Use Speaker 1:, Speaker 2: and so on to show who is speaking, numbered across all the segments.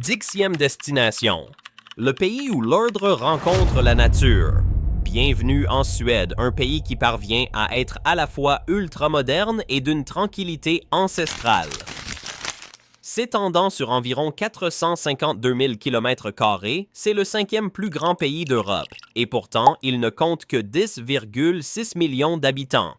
Speaker 1: 10e destination. Le pays où l'ordre rencontre la nature. Bienvenue en Suède, un pays qui parvient à être à la fois ultramoderne et d'une tranquillité ancestrale. S'étendant sur environ 452 000 km², c'est le 5e plus grand pays d'Europe, et pourtant il ne compte que 10,6 millions d'habitants.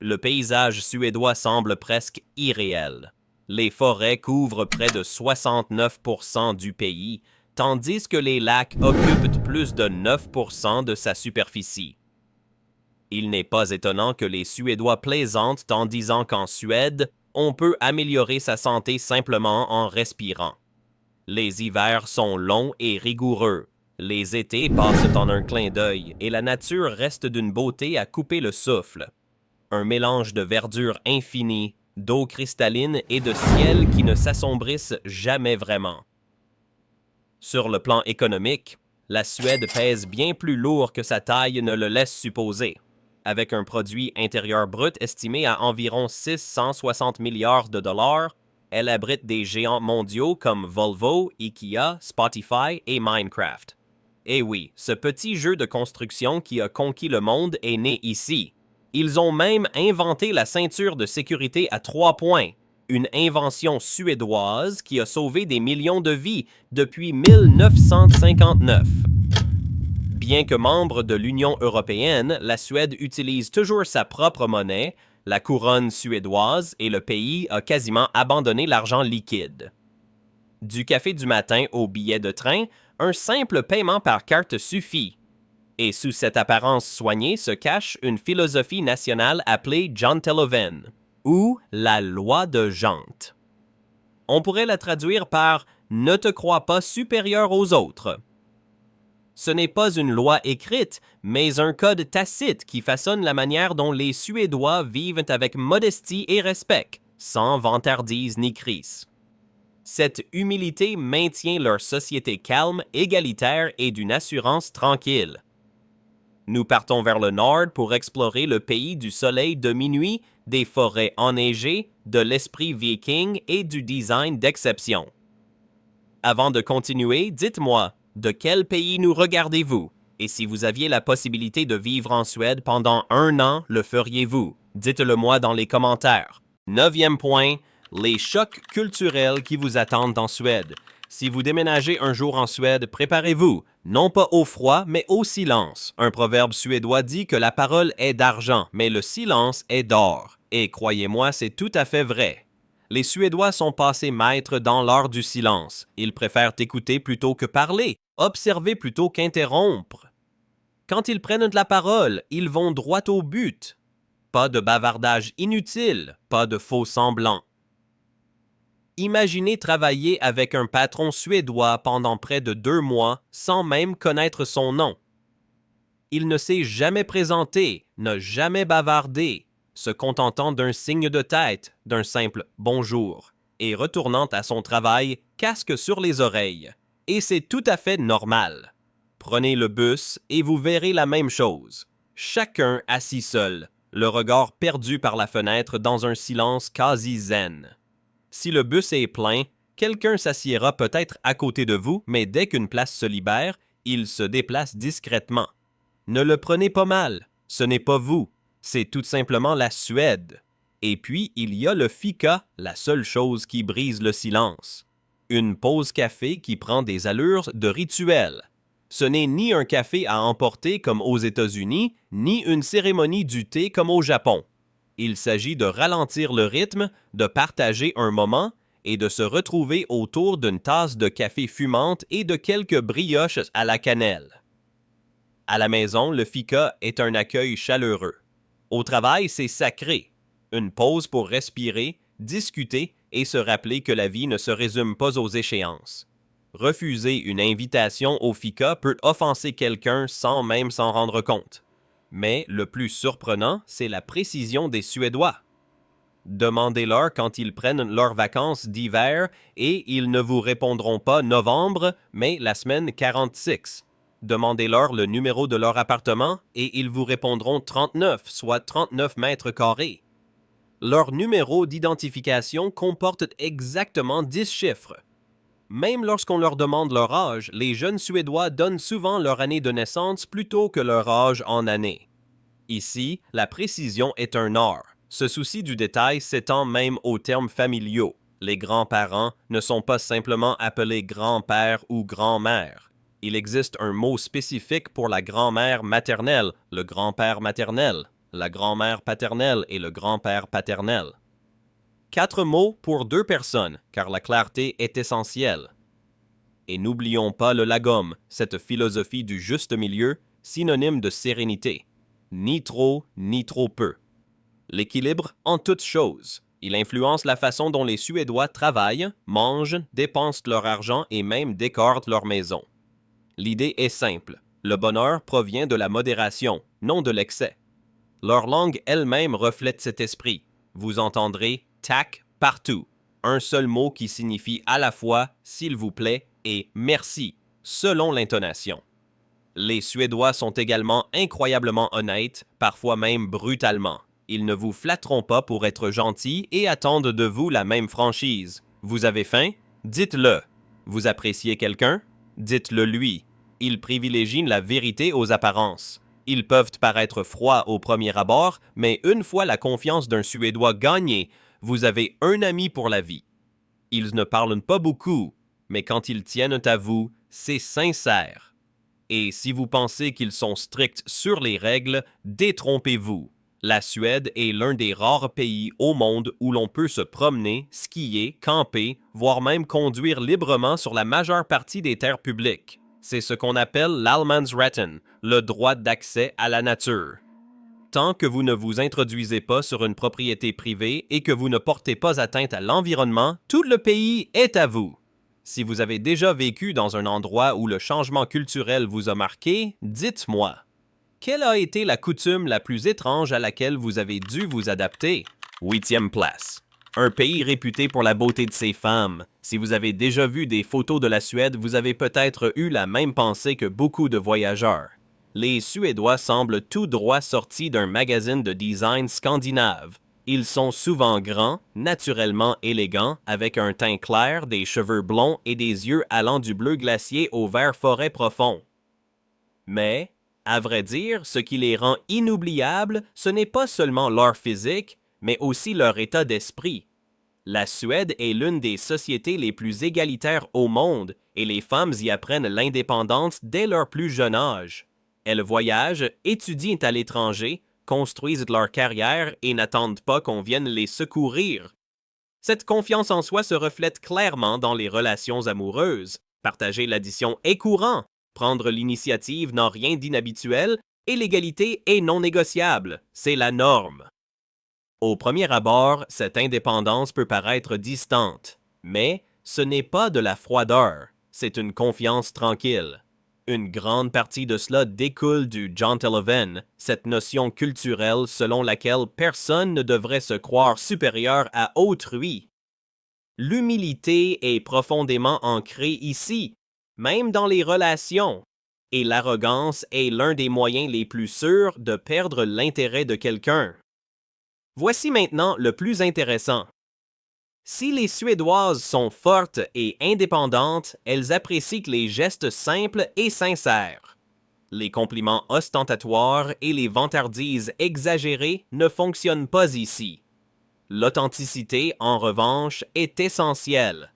Speaker 1: Le paysage suédois semble presque irréel. Les forêts couvrent près de 69% du pays, tandis que les lacs occupent plus de 9% de sa superficie. Il n'est pas étonnant que les Suédois plaisantent en disant qu'en Suède, on peut améliorer sa santé simplement en respirant. Les hivers sont longs et rigoureux. Les étés passent en un clin d'œil et la nature reste d'une beauté à couper le souffle. Un mélange de verdure infinie, d'eau cristalline et de ciel qui ne s'assombrissent jamais vraiment. Sur le plan économique, la Suède pèse bien plus lourd que sa taille ne le laisse supposer. Avec un produit intérieur brut estimé à environ 660 milliards de dollars, elle abrite des géants mondiaux comme Volvo, IKEA, Spotify et Minecraft. Et oui, ce petit jeu de construction qui a conquis le monde est né ici. Ils ont même inventé la ceinture de sécurité à 3 points, une invention suédoise qui a sauvé des millions de vies depuis 1959. Bien que membre de l'Union européenne, la Suède utilise toujours sa propre monnaie, la couronne suédoise, et le pays a quasiment abandonné l'argent liquide. Du café du matin au billet de train, un simple paiement par carte suffit. Et sous cette apparence soignée se cache une philosophie nationale appelée Janteloven, ou la loi de Jante. On pourrait la traduire par « ne te crois pas supérieur aux autres ». Ce n'est pas une loi écrite, mais un code tacite qui façonne la manière dont les Suédois vivent avec modestie et respect, sans vantardise ni crise. Cette humilité maintient leur société calme, égalitaire et d'une assurance tranquille. Nous partons vers le nord pour explorer le pays du soleil de minuit, des forêts enneigées, de l'esprit viking et du design d'exception. Avant de continuer, dites-moi, de quel pays nous regardez-vous? Et si vous aviez la possibilité de vivre en Suède pendant 1 an, le feriez-vous? Dites-le moi dans les commentaires. 9e point, les chocs culturels qui vous attendent en Suède. Si vous déménagez un jour en Suède, préparez-vous, non pas au froid, mais au silence. Un proverbe suédois dit que la parole est d'argent, mais le silence est d'or. Et croyez-moi, c'est tout à fait vrai. Les Suédois sont passés maîtres dans l'art du silence. Ils préfèrent écouter plutôt que parler, observer plutôt qu'interrompre. Quand ils prennent de la parole, ils vont droit au but. Pas de bavardage inutile, pas de faux semblants. Imaginez travailler avec un patron suédois pendant près de 2 mois sans même connaître son nom. Il ne s'est jamais présenté, n'a jamais bavardé, se contentant d'un signe de tête, d'un simple « bonjour » et retournant à son travail, casque sur les oreilles. Et c'est tout à fait normal. Prenez le bus et vous verrez la même chose. Chacun assis seul, le regard perdu par la fenêtre dans un silence quasi zen. Si le bus est plein, quelqu'un s'assiera peut-être à côté de vous, mais dès qu'une place se libère, il se déplace discrètement. Ne le prenez pas mal, ce n'est pas vous, c'est tout simplement la Suède. Et puis, il y a le fika, la seule chose qui brise le silence. Une pause café qui prend des allures de rituel. Ce n'est ni un café à emporter comme aux États-Unis, ni une cérémonie du thé comme au Japon. Il s'agit de ralentir le rythme, de partager un moment et de se retrouver autour d'une tasse de café fumante et de quelques brioches à la cannelle. À la maison, le fika est un accueil chaleureux. Au travail, c'est sacré. Une pause pour respirer, discuter et se rappeler que la vie ne se résume pas aux échéances. Refuser une invitation au fika peut offenser quelqu'un sans même s'en rendre compte. Mais le plus surprenant, c'est la précision des Suédois. Demandez-leur quand ils prennent leurs vacances d'hiver et ils ne vous répondront pas novembre, mais la semaine 46. Demandez-leur le numéro de leur appartement et ils vous répondront 39, soit 39 mètres carrés. Leur numéro d'identification comporte exactement 10 chiffres. Même lorsqu'on leur demande leur âge, les jeunes Suédois donnent souvent leur année de naissance plutôt que leur âge en années. Ici, la précision est un art. Ce souci du détail s'étend même aux termes familiaux. Les grands-parents ne sont pas simplement appelés grand-père ou grand-mère. Il existe un mot spécifique pour la grand-mère maternelle, le grand-père maternel, la grand-mère paternelle et le grand-père paternel. 4 mots pour 2 personnes, car la clarté est essentielle. Et n'oublions pas le lagom, cette philosophie du juste milieu, synonyme de sérénité. Ni trop peu. L'équilibre en toutes choses. Il influence la façon dont les Suédois travaillent, mangent, dépensent leur argent et même décorent leur maison. L'idée est simple. Le bonheur provient de la modération, non de l'excès. Leur langue elle-même reflète cet esprit. Vous entendrez « tack » partout. Un seul mot qui signifie à la fois « s'il vous plaît » et « merci », selon l'intonation. Les Suédois sont également incroyablement honnêtes, parfois même brutalement. Ils ne vous flatteront pas pour être gentils et attendent de vous la même franchise. Vous avez faim? Dites-le. Vous appréciez quelqu'un? Dites-le lui. Ils privilégient la vérité aux apparences. Ils peuvent paraître froids au premier abord, mais une fois la confiance d'un Suédois gagnée, vous avez un ami pour la vie. Ils ne parlent pas beaucoup, mais quand ils tiennent à vous, c'est sincère. Et si vous pensez qu'ils sont stricts sur les règles, détrompez-vous. La Suède est l'un des rares pays au monde où l'on peut se promener, skier, camper, voire même conduire librement sur la majeure partie des terres publiques. C'est ce qu'on appelle l'Allemansrätten, le droit d'accès à la nature. Tant que vous ne vous introduisez pas sur une propriété privée et que vous ne portez pas atteinte à l'environnement, tout le pays est à vous. Si vous avez déjà vécu dans un endroit où le changement culturel vous a marqué, dites-moi. Quelle a été la coutume la plus étrange à laquelle vous avez dû vous adapter? 8e place. Un pays réputé pour la beauté de ses femmes. Si vous avez déjà vu des photos de la Suède, vous avez peut-être eu la même pensée que beaucoup de voyageurs. Les Suédois semblent tout droit sortis d'un magazine de design scandinave. Ils sont souvent grands, naturellement élégants, avec un teint clair, des cheveux blonds et des yeux allant du bleu glacier au vert forêt profond. Mais, à vrai dire, ce qui les rend inoubliables, ce n'est pas seulement leur physique, mais aussi leur état d'esprit. La Suède est l'une des sociétés les plus égalitaires au monde et les femmes y apprennent l'indépendance dès leur plus jeune âge. Elles voyagent, étudient à l'étranger, construisent leur carrière et n'attendent pas qu'on vienne les secourir. Cette confiance en soi se reflète clairement dans les relations amoureuses. Partager l'addition est courant, prendre l'initiative n'a rien d'inhabituel et l'égalité est non négociable, c'est la norme. Au premier abord, cette indépendance peut paraître distante, mais ce n'est pas de la froideur, c'est une confiance tranquille. Une grande partie de cela découle du janteloven, cette notion culturelle selon laquelle personne ne devrait se croire supérieur à autrui. L'humilité est profondément ancrée ici, même dans les relations, et l'arrogance est l'un des moyens les plus sûrs de perdre l'intérêt de quelqu'un. Voici maintenant le plus intéressant. Si les Suédoises sont fortes et indépendantes, elles apprécient les gestes simples et sincères. Les compliments ostentatoires et les vantardises exagérées ne fonctionnent pas ici. L'authenticité, en revanche, est essentielle.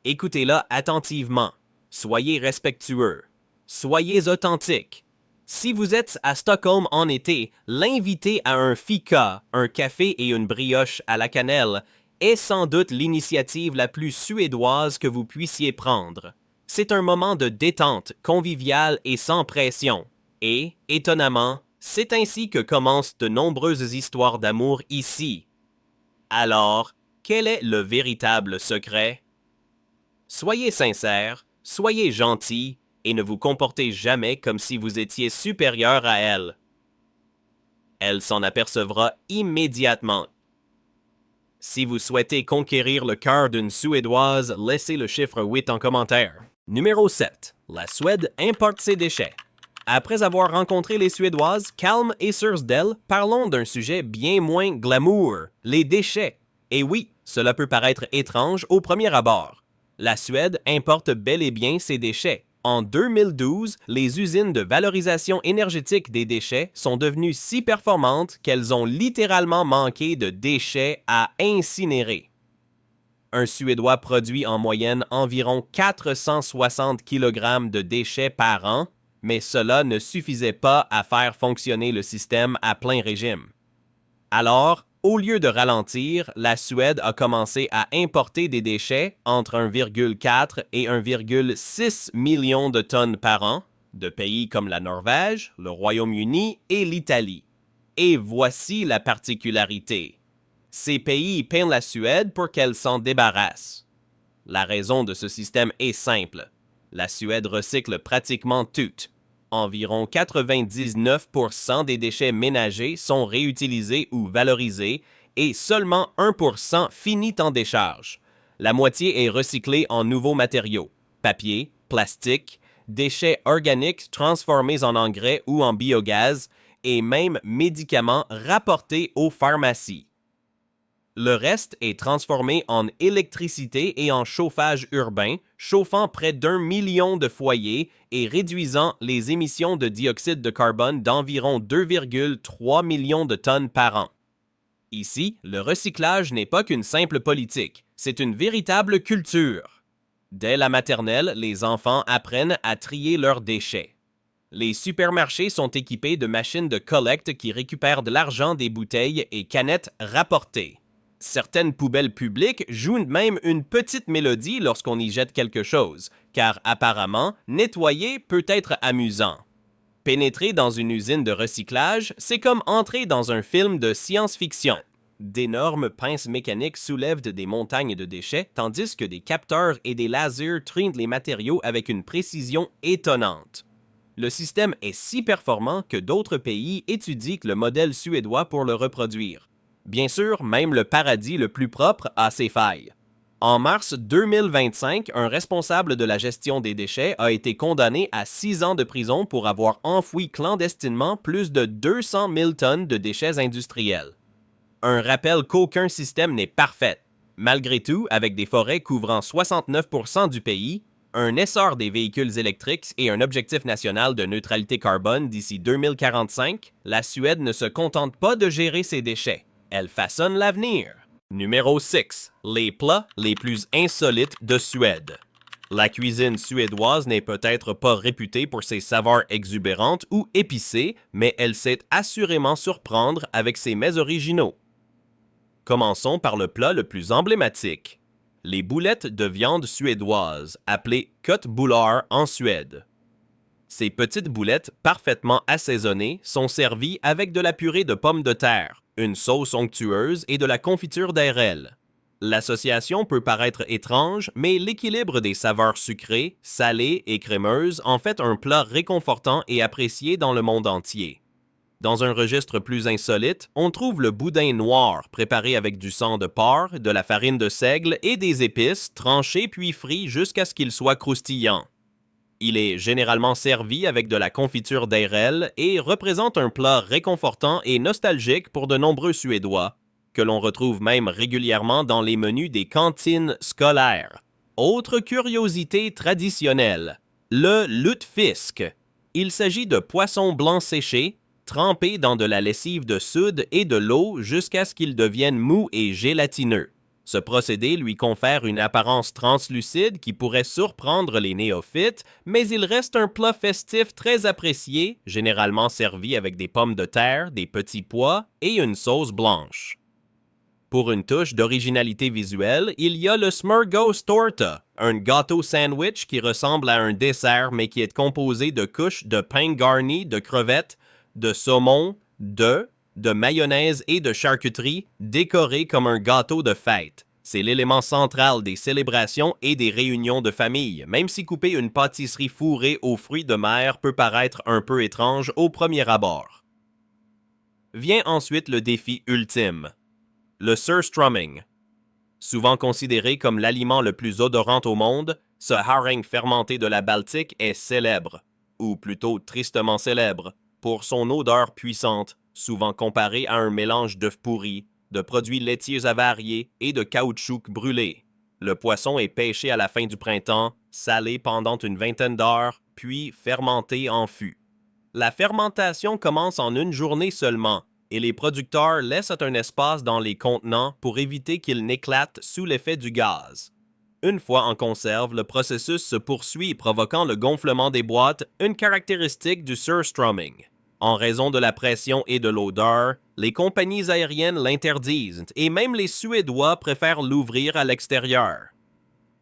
Speaker 1: Écoutez-la attentivement. Soyez respectueux. Soyez authentique. Si vous êtes à Stockholm en été, l'inviter à un fika, un café et une brioche à la cannelle, est sans doute l'initiative la plus suédoise que vous puissiez prendre. C'est un moment de détente, convivial et sans pression. Et, étonnamment, c'est ainsi que commencent de nombreuses histoires d'amour ici. Alors, quel est le véritable secret? Soyez sincère, soyez gentil et ne vous comportez jamais comme si vous étiez supérieur à elle. Elle s'en apercevra immédiatement. Si vous souhaitez conquérir le cœur d'une Suédoise, laissez le chiffre 8 en commentaire. Numéro 7. La Suède importe ses déchets. Après avoir rencontré les Suédoises, Calm et Sursdell, parlons d'un sujet bien moins glamour, les déchets. Et oui, cela peut paraître étrange au premier abord. La Suède importe bel et bien ses déchets. En 2012, les usines de valorisation énergétique des déchets sont devenues si performantes qu'elles ont littéralement manqué de déchets à incinérer. Un Suédois produit en moyenne environ 460 kg de déchets par an, mais cela ne suffisait pas à faire fonctionner le système à plein régime. Alors, au lieu de ralentir, la Suède a commencé à importer des déchets entre 1,4 et 1,6 million de tonnes par an, de pays comme la Norvège, le Royaume-Uni et l'Italie. Et voici la particularité. Ces pays peinent la Suède pour qu'elle s'en débarrasse. La raison de ce système est simple. La Suède recycle pratiquement tout. Environ 99% des déchets ménagers sont réutilisés ou valorisés et seulement 1% finit en décharge. La moitié est recyclée en nouveaux matériaux, papier, plastique, déchets organiques transformés en engrais ou en biogaz et même médicaments rapportés aux pharmacies. Le reste est transformé en électricité et en chauffage urbain, chauffant près d'1 million de foyers et réduisant les émissions de dioxyde de carbone d'environ 2,3 millions de tonnes par an. Ici, le recyclage n'est pas qu'une simple politique, c'est une véritable culture. Dès la maternelle, les enfants apprennent à trier leurs déchets. Les supermarchés sont équipés de machines de collecte qui récupèrent de l'argent des bouteilles et canettes rapportées. Certaines poubelles publiques jouent même une petite mélodie lorsqu'on y jette quelque chose, car apparemment, nettoyer peut être amusant. Pénétrer dans une usine de recyclage, c'est comme entrer dans un film de science-fiction. D'énormes pinces mécaniques soulèvent des montagnes de déchets, tandis que des capteurs et des lasers trinent les matériaux avec une précision étonnante. Le système est si performant que d'autres pays étudient le modèle suédois pour le reproduire. Bien sûr, même le paradis le plus propre a ses failles. En mars 2025, un responsable de la gestion des déchets a été condamné à 6 ans de prison pour avoir enfoui clandestinement plus de 200 000 tonnes de déchets industriels. Un rappel qu'aucun système n'est parfait. Malgré tout, avec des forêts couvrant 69% du pays, un essor des véhicules électriques et un objectif national de neutralité carbone d'ici 2045, la Suède ne se contente pas de gérer ses déchets. Elle façonne l'avenir. Numéro 6. Les plats les plus insolites de Suède. La cuisine suédoise n'est peut-être pas réputée pour ses saveurs exubérantes ou épicées, mais elle sait assurément surprendre avec ses mets originaux. Commençons par le plat le plus emblématique. Les boulettes de viande suédoises, appelées köttbullar en Suède. Ces petites boulettes parfaitement assaisonnées sont servies avec de la purée de pommes de terre, une sauce onctueuse et de la confiture d'érel. L'association peut paraître étrange, mais l'équilibre des saveurs sucrées, salées et crémeuses en fait un plat réconfortant et apprécié dans le monde entier. Dans un registre plus insolite, on trouve le boudin noir préparé avec du sang de porc, de la farine de seigle et des épices tranchées puis frites jusqu'à ce qu'il soit croustillant. Il est généralement servi avec de la confiture d'érel et représente un plat réconfortant et nostalgique pour de nombreux Suédois, que l'on retrouve même régulièrement dans les menus des cantines scolaires. Autre curiosité traditionnelle, le lutefisk. Il s'agit de poissons blancs séchés, trempés dans de la lessive de soude et de l'eau jusqu'à ce qu'ils deviennent mous et gélatineux. Ce procédé lui confère une apparence translucide qui pourrait surprendre les néophytes, mais il reste un plat festif très apprécié, généralement servi avec des pommes de terre, des petits pois et une sauce blanche. Pour une touche d'originalité visuelle, il y a le smörgåstårta, un gâteau sandwich qui ressemble à un dessert mais qui est composé de couches de pain garni de crevettes, de saumon, de mayonnaise et de charcuterie, décoré comme un gâteau de fête. C'est l'élément central des célébrations et des réunions de famille, même si couper une pâtisserie fourrée aux fruits de mer peut paraître un peu étrange au premier abord. Vient ensuite le défi ultime, le surströmming. Souvent considéré comme l'aliment le plus odorant au monde, ce haring fermenté de la Baltique est célèbre, ou plutôt tristement célèbre, pour son odeur puissante, souvent comparée à un mélange d'œufs pourris, de produits laitiers avariés et de caoutchouc brûlé. Le poisson est pêché à la fin du printemps, salé pendant une vingtaine d'heures, puis fermenté en fût. La fermentation commence en une journée seulement, et les producteurs laissent un espace dans les contenants pour éviter qu'ils n'éclatent sous l'effet du gaz. Une fois en conserve, le processus se poursuit provoquant le gonflement des boîtes, une caractéristique du surströmming. En raison de la pression et de l'odeur, les compagnies aériennes l'interdisent et même les Suédois préfèrent l'ouvrir à l'extérieur.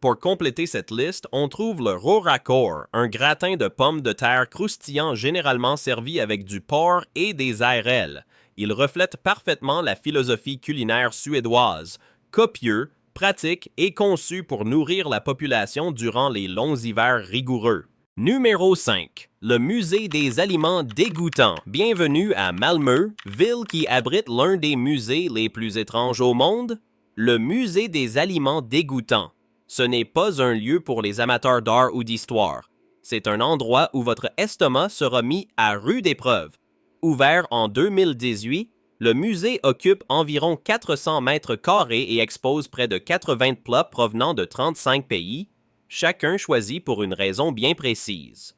Speaker 1: Pour compléter cette liste, on trouve le råracor, un gratin de pommes de terre croustillant généralement servi avec du porc et des ARL. Il reflète parfaitement la philosophie culinaire suédoise, copieux, pratique et conçu pour nourrir la population durant les longs hivers rigoureux. Numéro 5. Le musée des aliments dégoûtants. Bienvenue à Malmö, ville qui abrite l'un des musées les plus étranges au monde. Le musée des aliments dégoûtants. Ce n'est pas un lieu pour les amateurs d'art ou d'histoire. C'est un endroit où votre estomac sera mis à rude épreuve. Ouvert en 2018, le musée occupe environ 400 mètres carrés et expose près de 80 plats provenant de 35 pays, chacun choisi pour une raison bien précise.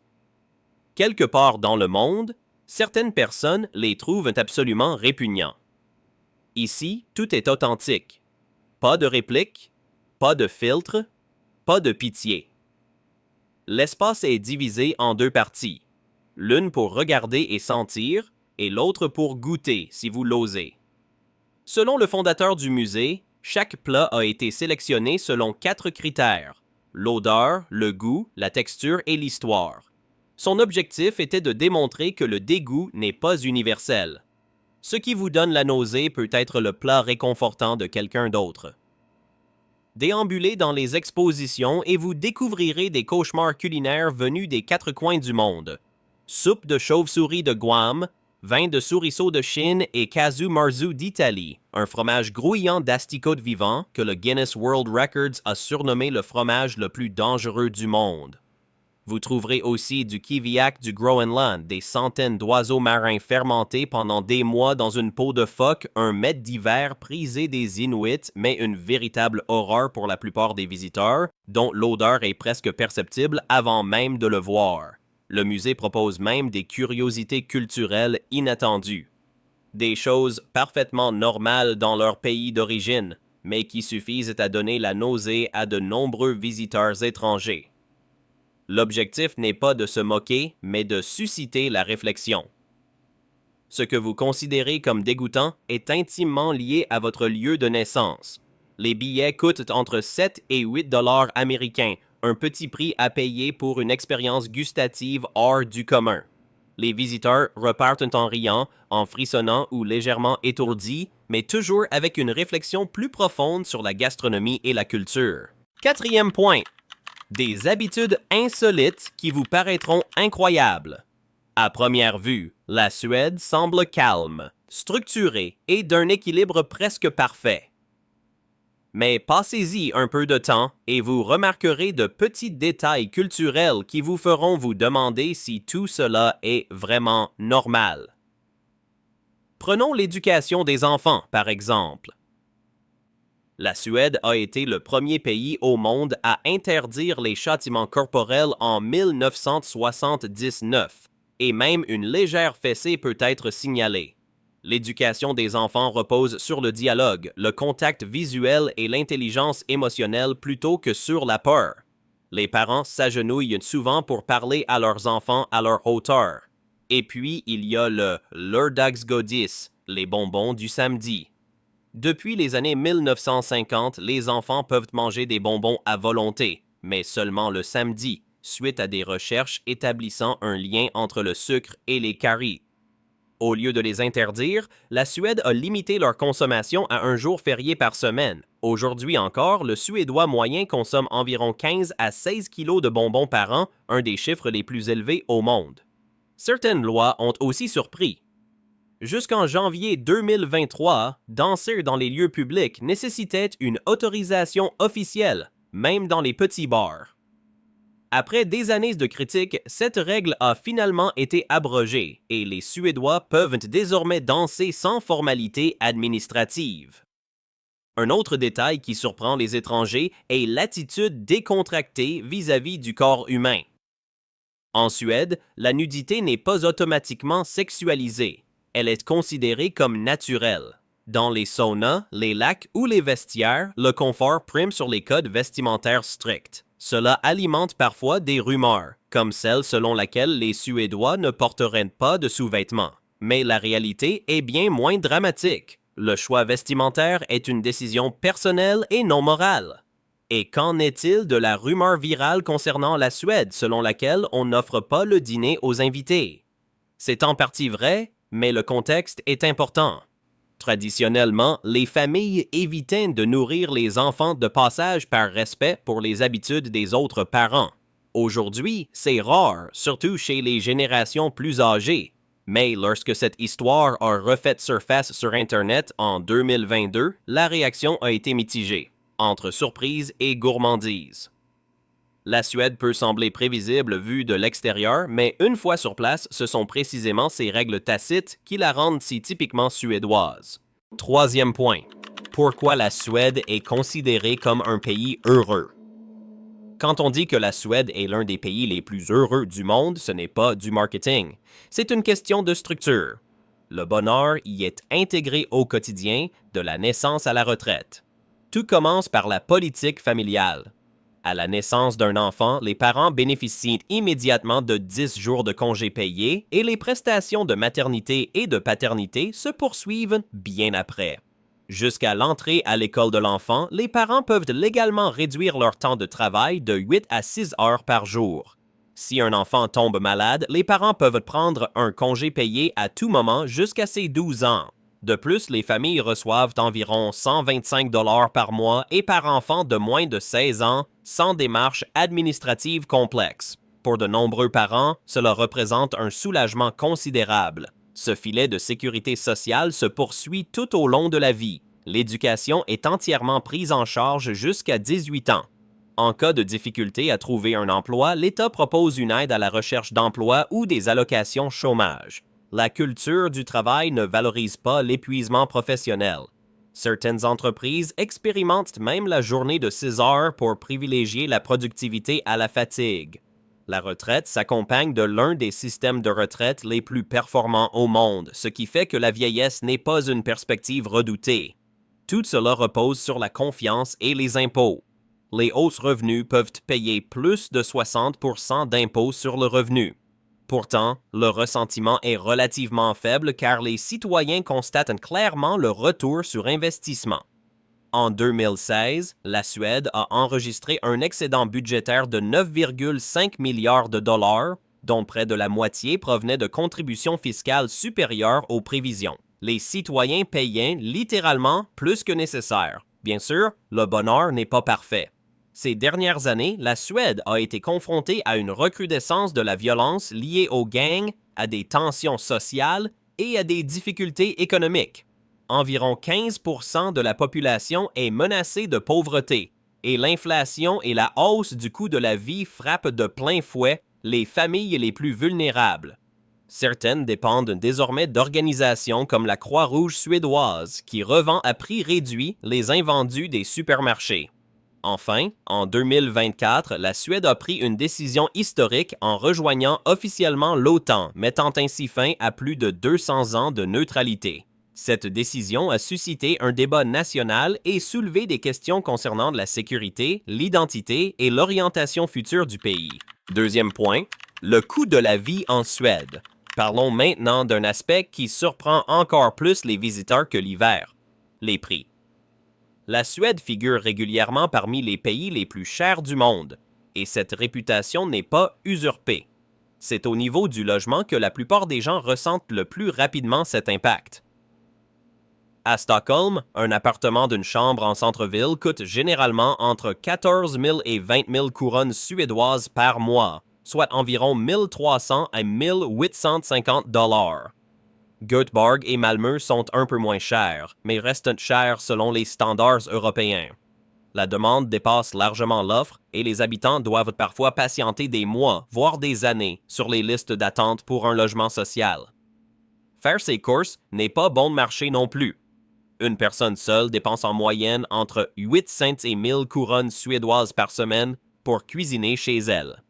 Speaker 1: Quelque part dans le monde, certaines personnes les trouvent absolument répugnants. Ici, tout est authentique. Pas de réplique, pas de filtre, pas de pitié. L'espace est divisé en deux parties, l'une pour regarder et sentir, et l'autre pour goûter si vous l'osez. Selon le fondateur du musée, chaque plat a été sélectionné selon 4 critères: l'odeur, le goût, la texture et l'histoire. Son objectif était de démontrer que le dégoût n'est pas universel. Ce qui vous donne la nausée peut être le plat réconfortant de quelqu'un d'autre. Déambulez dans les expositions et vous découvrirez des cauchemars culinaires venus des 4 coins du monde. Soupe de chauve-souris de Guam, vin de souriceau de Chine et casu marzu d'Italie, un fromage grouillant d'asticots vivants que le Guinness World Records a surnommé le fromage le plus dangereux du monde. Vous trouverez aussi du kiviak du Groenland, des centaines d'oiseaux marins fermentés pendant des mois dans une peau de phoque, un mets d'hiver prisé des Inuits, mais une véritable horreur pour la plupart des visiteurs, dont l'odeur est presque perceptible avant même de le voir. Le musée propose même des curiosités culturelles inattendues. Des choses parfaitement normales dans leur pays d'origine, mais qui suffisent à donner la nausée à de nombreux visiteurs étrangers. L'objectif n'est pas de se moquer, mais de susciter la réflexion. Ce que vous considérez comme dégoûtant est intimement lié à votre lieu de naissance. Les billets coûtent entre 7 et 8 dollars américains, un petit prix à payer pour une expérience gustative hors du commun. Les visiteurs repartent en riant, en frissonnant ou légèrement étourdis, mais toujours avec une réflexion plus profonde sur la gastronomie et la culture. 4e point. Des habitudes insolites qui vous paraîtront incroyables. À première vue, la Suède semble calme, structurée et d'un équilibre presque parfait. Mais passez-y un peu de temps et vous remarquerez de petits détails culturels qui vous feront vous demander si tout cela est vraiment normal. Prenons l'éducation des enfants, par exemple. La Suède a été le premier pays au monde à interdire les châtiments corporels en 1979, et même une légère fessée peut être signalée. L'éducation des enfants repose sur le dialogue, le contact visuel et l'intelligence émotionnelle plutôt que sur la peur. Les parents s'agenouillent souvent pour parler à leurs enfants à leur hauteur. Et puis, il y a le lørdagsgodis, les bonbons du samedi. Depuis les années 1950, les enfants peuvent manger des bonbons à volonté, mais seulement le samedi, suite à des recherches établissant un lien entre le sucre et les caries. Au lieu de les interdire, la Suède a limité leur consommation à un jour férié par semaine. Aujourd'hui encore, le Suédois moyen consomme environ 15 à 16 kilos de bonbons par an, un des chiffres les plus élevés au monde. Certaines lois ont aussi surpris. Jusqu'en janvier 2023, danser dans les lieux publics nécessitait une autorisation officielle, même dans les petits bars. Après des années de critiques, cette règle a finalement été abrogée et les Suédois peuvent désormais danser sans formalité administrative. Un autre détail qui surprend les étrangers est l'attitude décontractée vis-à-vis du corps humain. En Suède, la nudité n'est pas automatiquement sexualisée. Elle est considérée comme naturelle. Dans les saunas, les lacs ou les vestiaires, le confort prime sur les codes vestimentaires stricts. Cela alimente parfois des rumeurs, comme celle selon laquelle les Suédois ne porteraient pas de sous-vêtements. Mais la réalité est bien moins dramatique. Le choix vestimentaire est une décision personnelle et non morale. Et qu'en est-il de la rumeur virale concernant la Suède selon laquelle on n'offre pas le dîner aux invités? C'est en partie vrai, mais le contexte est important. Traditionnellement, les familles évitaient de nourrir les enfants de passage par respect pour les habitudes des autres parents. Aujourd'hui, c'est rare, surtout chez les générations plus âgées. Mais lorsque cette histoire a refait surface sur Internet en 2022, la réaction a été mitigée, entre surprise et gourmandise. La Suède peut sembler prévisible vue de l'extérieur, mais une fois sur place, ce sont précisément ces règles tacites qui la rendent si typiquement suédoise. Troisième point. Pourquoi la Suède est considérée comme un pays heureux? Quand on dit que la Suède est l'un des pays les plus heureux du monde, ce n'est pas du marketing. C'est une question de structure. Le bonheur y est intégré au quotidien, de la naissance à la retraite. Tout commence par la politique familiale. À la naissance d'un enfant, les parents bénéficient immédiatement de 10 jours de congés payés et les prestations de maternité et de paternité se poursuivent bien après. Jusqu'à l'entrée à l'école de l'enfant, les parents peuvent légalement réduire leur temps de travail de 8 à 6 heures par jour. Si un enfant tombe malade, les parents peuvent prendre un congé payé à tout moment jusqu'à ses 12 ans. De plus, les familles reçoivent environ 125 $ par mois et par enfant de moins de 16 ans sans démarches administratives complexes. Pour de nombreux parents, cela représente un soulagement considérable. Ce filet de sécurité sociale se poursuit tout au long de la vie. L'éducation est entièrement prise en charge jusqu'à 18 ans. En cas de difficulté à trouver un emploi, l'État propose une aide à la recherche d'emploi ou des allocations chômage. La culture du travail ne valorise pas l'épuisement professionnel. Certaines entreprises expérimentent même la journée de 6 heures pour privilégier la productivité à la fatigue. La retraite s'accompagne de l'un des systèmes de retraite les plus performants au monde, ce qui fait que la vieillesse n'est pas une perspective redoutée. Tout cela repose sur la confiance et les impôts. Les hausses revenus peuvent payer plus de 60% d'impôts sur le revenu. Pourtant, le ressentiment est relativement faible car les citoyens constatent clairement le retour sur investissement. En 2016, la Suède a enregistré un excédent budgétaire de 9,5 milliards de dollars, dont près de la moitié provenait de contributions fiscales supérieures aux prévisions. Les citoyens payaient littéralement plus que nécessaire. Bien sûr, le bonheur n'est pas parfait. Ces dernières années, la Suède a été confrontée à une recrudescence de la violence liée aux gangs, à des tensions sociales et à des difficultés économiques. Environ 15% de la population est menacée de pauvreté, et l'inflation et la hausse du coût de la vie frappent de plein fouet les familles les plus vulnérables. Certaines dépendent désormais d'organisations comme la Croix-Rouge suédoise, qui revend à prix réduit les invendus des supermarchés. Enfin, en 2024, la Suède a pris une décision historique en rejoignant officiellement l'OTAN, mettant ainsi fin à plus de 200 ans de neutralité. Cette décision a suscité un débat national et soulevé des questions concernant la sécurité, l'identité et l'orientation future du pays. Deuxième point, le coût de la vie en Suède. Parlons maintenant d'un aspect qui surprend encore plus les visiteurs que l'hiver, les prix. La Suède figure régulièrement parmi les pays les plus chers du monde, et cette réputation n'est pas usurpée. C'est au niveau du logement que la plupart des gens ressentent le plus rapidement cet impact. À Stockholm, un appartement d'une chambre en centre-ville coûte généralement entre 14 000 et 20 000 couronnes suédoises par mois, soit environ 1 300 à 1 850 $. Göteborg et Malmö sont un peu moins chers, mais restent chers selon les standards européens. La demande dépasse largement l'offre et les habitants doivent parfois patienter des mois, voire des années, sur les listes d'attente pour un logement social. Faire ses courses n'est pas bon marché non plus. Une personne seule dépense en moyenne entre 8 cents et 1000 couronnes suédoises par semaine pour cuisiner chez elle.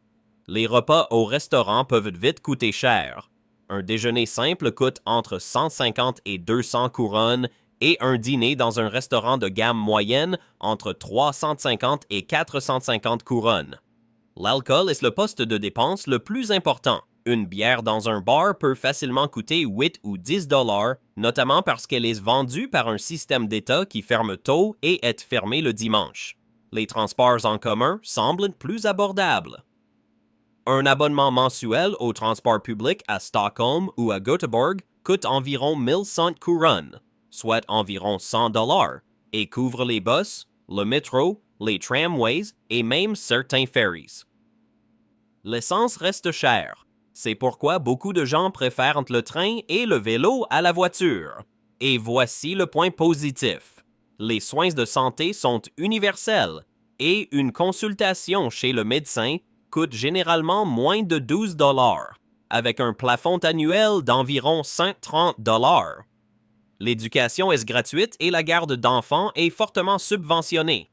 Speaker 1: Les repas au restaurant peuvent vite coûter cher. Un déjeuner simple coûte entre 150 et 200 couronnes et un dîner dans un restaurant de gamme moyenne entre 350 et 450 couronnes. L'alcool est le poste de dépense le plus important. Une bière dans un bar peut facilement coûter 8 ou 10 dollars, notamment parce qu'elle est vendue par un système d'État qui ferme tôt et est fermé le dimanche. Les transports en commun semblent plus abordables. Un abonnement mensuel au transport public à Stockholm ou à Göteborg coûte environ 1100 couronnes, soit environ 100 dollars, et couvre les bus, le métro, les tramways et même certains ferries. L'essence reste chère. C'est pourquoi beaucoup de gens préfèrent le train et le vélo à la voiture. Et voici le point positif. Les soins de santé sont universels et une consultation chez le médecin coûte généralement moins de 12 dollars, avec un plafond annuel d'environ 130 dollars. L'éducation est gratuite et la garde d'enfants est fortement subventionnée.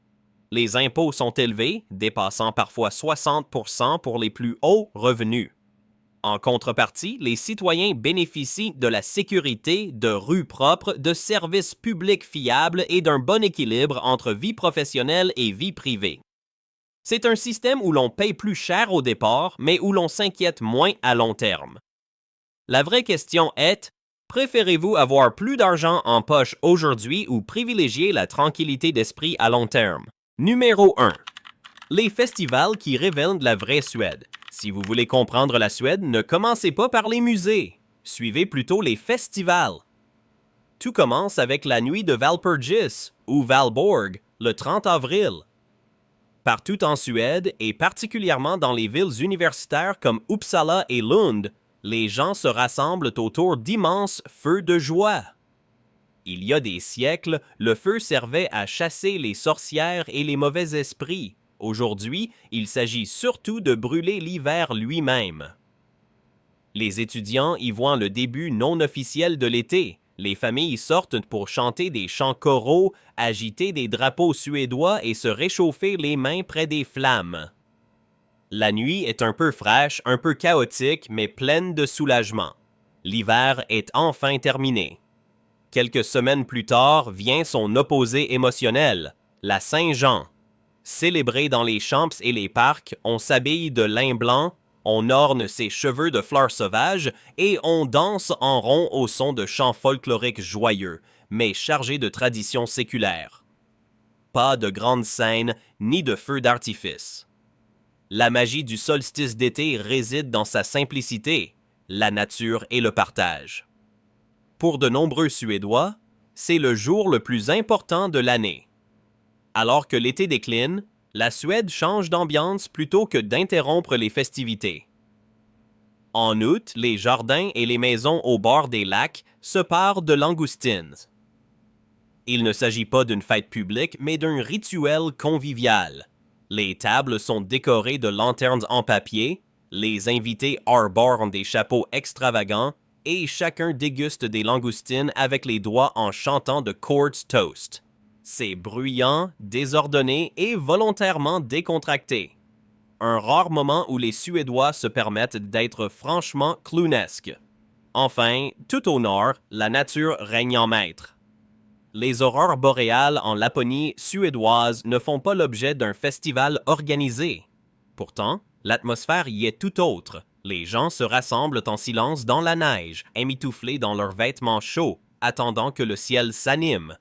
Speaker 1: Les impôts sont élevés, dépassant parfois 60% pour les plus hauts revenus. En contrepartie, les citoyens bénéficient de la sécurité, de rues propres, de services publics fiables et d'un bon équilibre entre vie professionnelle et vie privée. C'est un système où l'on paye plus cher au départ, mais où l'on s'inquiète moins à long terme. La vraie question est, préférez-vous avoir plus d'argent en poche aujourd'hui ou privilégier la tranquillité d'esprit à long terme? Numéro 1. Les festivals qui révèlent la vraie Suède. Si vous voulez comprendre la Suède, ne commencez pas par les musées. Suivez plutôt les festivals. Tout commence avec la nuit de Valpurgis, ou Valborg, le 30 avril. Partout en Suède, et particulièrement dans les villes universitaires comme Uppsala et Lund, les gens se rassemblent autour d'immenses feux de joie. Il y a des siècles, le feu servait à chasser les sorcières et les mauvais esprits. Aujourd'hui, il s'agit surtout de brûler l'hiver lui-même. Les étudiants y voient le début non officiel de l'été. Les familles sortent pour chanter des chants choraux, agiter des drapeaux suédois et se réchauffer les mains près des flammes. La nuit est un peu fraîche, un peu chaotique, mais pleine de soulagement. L'hiver est enfin terminé. Quelques semaines plus tard vient son opposé émotionnel, la Saint-Jean. Célébrée dans les champs et les parcs, on s'habille de lin blanc, on orne ses cheveux de fleurs sauvages et on danse en rond au son de chants folkloriques joyeux, mais chargés de traditions séculaires. Pas de grandes scènes ni de feux d'artifice. La magie du solstice d'été réside dans sa simplicité, la nature et le partage. Pour de nombreux Suédois, c'est le jour le plus important de l'année. Alors que l'été décline, la Suède change d'ambiance plutôt que d'interrompre les festivités. En août, les jardins et les maisons au bord des lacs se parent de langoustines. Il ne s'agit pas d'une fête publique, mais d'un rituel convivial. Les tables sont décorées de lanternes en papier, les invités arborent des chapeaux extravagants et chacun déguste des langoustines avec les doigts en chantant de Court's Toast. C'est bruyant, désordonné et volontairement décontracté. Un rare moment où les Suédois se permettent d'être franchement clownesques. Enfin, tout au nord, la nature règne en maître. Les aurores boréales en Laponie suédoise ne font pas l'objet d'un festival organisé. Pourtant, l'atmosphère y est tout autre. Les gens se rassemblent en silence dans la neige, emmitouflés dans leurs vêtements chauds, attendant que le ciel s'anime.